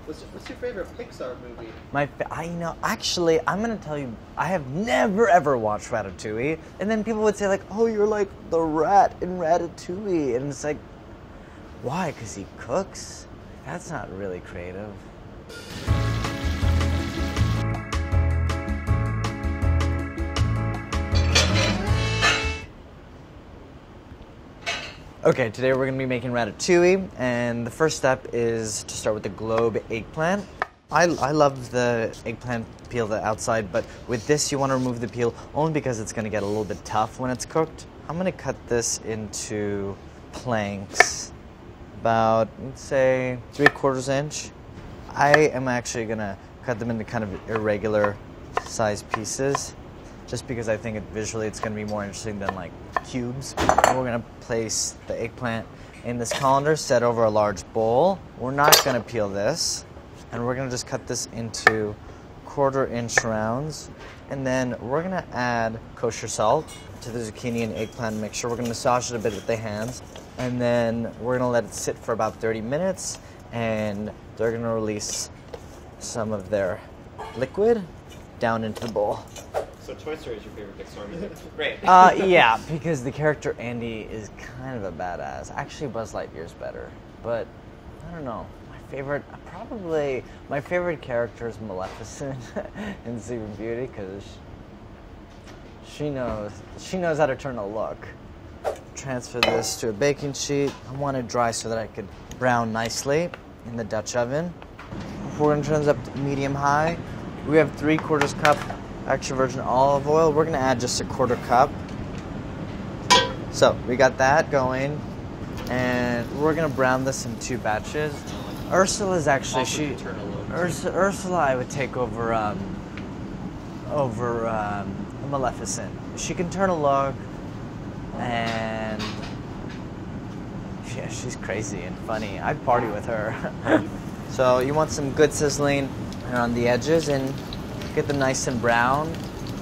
What's your favorite Pixar movie? Actually, I'm gonna tell you, I have never ever watched Ratatouille, and then people would say like, "Oh, you're like the rat in Ratatouille," and it's like, why? Because he cooks? That's not really creative. Okay, today we're gonna be making ratatouille, and the first step is to start with the globe eggplant. I love the eggplant peel, the outside, but with this you want to remove the peel only because it's gonna get a little bit tough when it's cooked. I'm gonna cut this into planks, about, let's say, 3/4 inch. I am actually gonna cut them into kind of irregular size pieces, just because I think visually it's going to be more interesting than like cubes. And we're going to place the eggplant in this colander set over a large bowl. We're not going to peel this, and we're going to just cut this into 1/4 inch rounds. And then we're going to add kosher salt to the zucchini and eggplant mixture. We're going to massage it a bit with the hands, and then we're going to let it sit for about 30 minutes, and they're going to release some of their liquid down into the bowl. So Toy Story is your favorite Pixar movie? Great. Yeah, because the character Andy is kind of a badass. Actually, Buzz Lightyear's better, but I don't know. My favorite character is Maleficent in Sleeping Beauty, because she knows how to turn a look. Transfer this to a baking sheet. I want it dry so that I could brown nicely in the Dutch oven. We're gonna turn this up to medium high. We have 3/4 cup extra virgin olive oil. We're gonna add just a 1/4 cup. So we got that going, and we're gonna brown this in 2 batches. Ursula's actually Ursula I would take over Maleficent. She can turn a look, and yeah, she's crazy and funny. I'd party with her. So you want some good sizzling around the edges and get them nice and brown.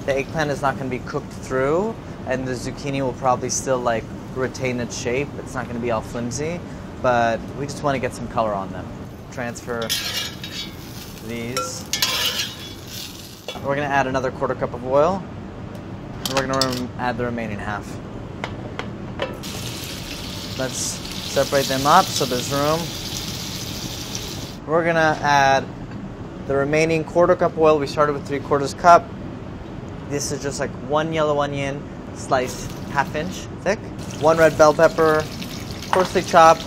The eggplant is not going to be cooked through, and the zucchini will probably still like retain its shape. It's not going to be all flimsy, but we just want to get some color on them. Transfer these. We're going to add another 1/4 cup of oil, and we're going to add the remaining half. Let's separate them up so there's room. We're going to add the remaining 1/4 cup oil. We started with 3/4 cup. This is just like 1 yellow onion sliced 1/2 inch thick, 1 red bell pepper coarsely chopped,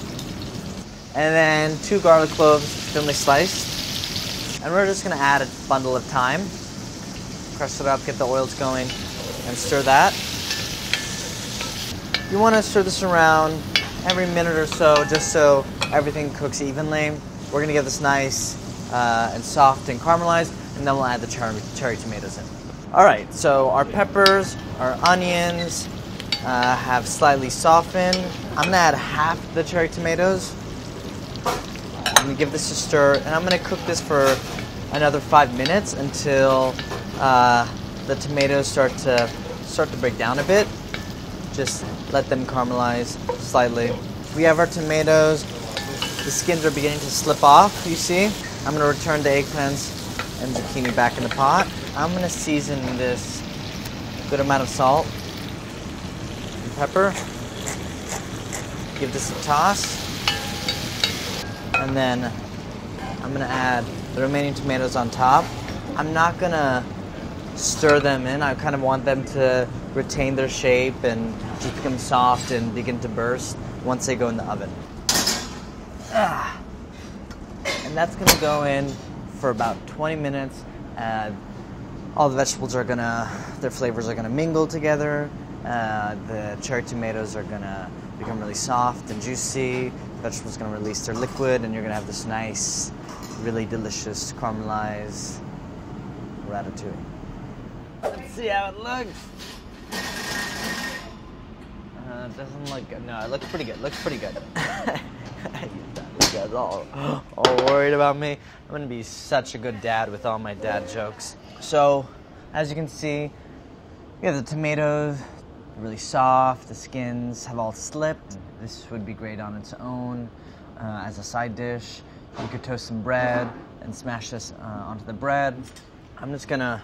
and then 2 garlic cloves thinly sliced. And we're just gonna add a bundle of thyme. Crush it up, get the oils going, and stir that. You want to stir this around every minute or so, just so everything cooks evenly. We're gonna get this nice and soft and caramelized, and then we'll add the cherry tomatoes in. All right, so our peppers, our onions have slightly softened. I'm gonna add half the cherry tomatoes. I'm gonna give this a stir, and I'm gonna cook this for another 5 minutes until the tomatoes start to break down a bit. Just let them caramelize slightly. We have our tomatoes. The skins are beginning to slip off, you see. I'm gonna return the eggplants and zucchini back in the pot. I'm gonna season this a good amount of salt and pepper. Give this a toss. And then I'm gonna add the remaining tomatoes on top. I'm not gonna stir them in. I kind of want them to retain their shape and just become soft and begin to burst once they go in the oven. And that's gonna go in for about 20 minutes. All the vegetables are their flavors are gonna mingle together. The cherry tomatoes are gonna become really soft and juicy. The vegetables are gonna release their liquid, and you're gonna have this nice, really delicious caramelized ratatouille. Let's see how it looks. It doesn't look good. No, it looks pretty good. Looks pretty good. You guys all worried about me. I'm gonna be such a good dad with all my dad jokes. So, as you can see, we have the tomatoes, really soft. The skins have all slipped. This would be great on its own as a side dish. You could toast some bread and smash this onto the bread. I'm just gonna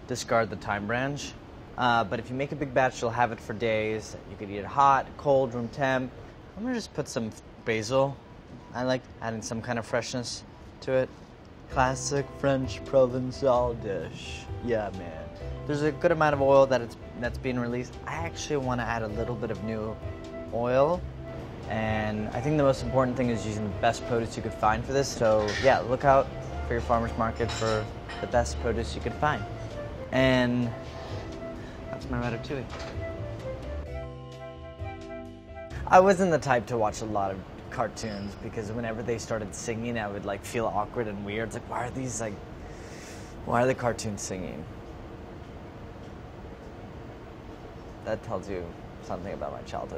discard the thyme branch. But if you make a big batch, you'll have it for days. You could eat it hot, cold, room temp. I'm gonna just put some basil. I like adding some kind of freshness to it. Classic French Provençal dish. Yeah, man. There's a good amount of oil that's being released. I actually want to add a little bit of new oil. And I think the most important thing is using the best produce you could find for this. So yeah, look out for your farmer's market for the best produce you could find. And that's my ratatouille. I wasn't the type to watch a lot of cartoons because whenever they started singing, I would like feel awkward and weird. It's like, why are the cartoons singing? That tells you something about my childhood.